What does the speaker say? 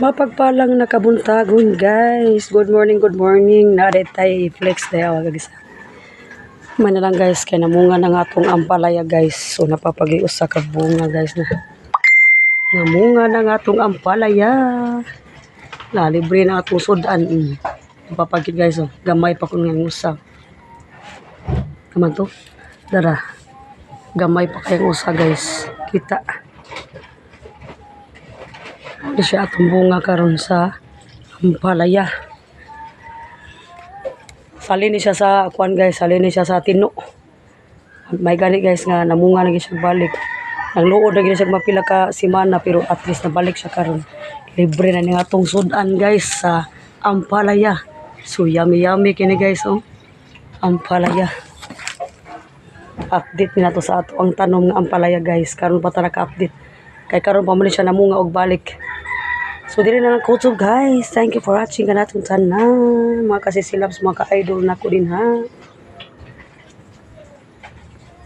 Mapagpalang nakabuntagon guys. Good morning, good morning. Narit tayo i-flex tayo guys. Man na lang guys, kaya namunga na nga itong ampalaya guys. So napapag-ius sa kabunga guys na. Namunga na nga itong ampalaya. Libre na itong sudan. Napapagid guys, oh. Gamay pa kung nga usap. Kaman to? Dara. Gamay pa kayong usa guys. Kita. Di siya atong bunga karon sa ampalaya. Salin siya sa kuan guys, salin siya sa tino. May gani guys nga namunga na siya balik. Nang luod na siya mapila ka semana pero at least nabalik siya karon. Libre na ni atong sudan guys sa ampalaya. So yummy kini guys oh. Ampalaya. Update na to sa ato ang tanom nga ampalaya guys. Karon pa ta naka-update. Kay karon pa man siya namunga og balik. So dili na lang kutob guys. Thank you for watching kanatong tanan. Mga kasisilabs, mga ka-idol na ko din ha.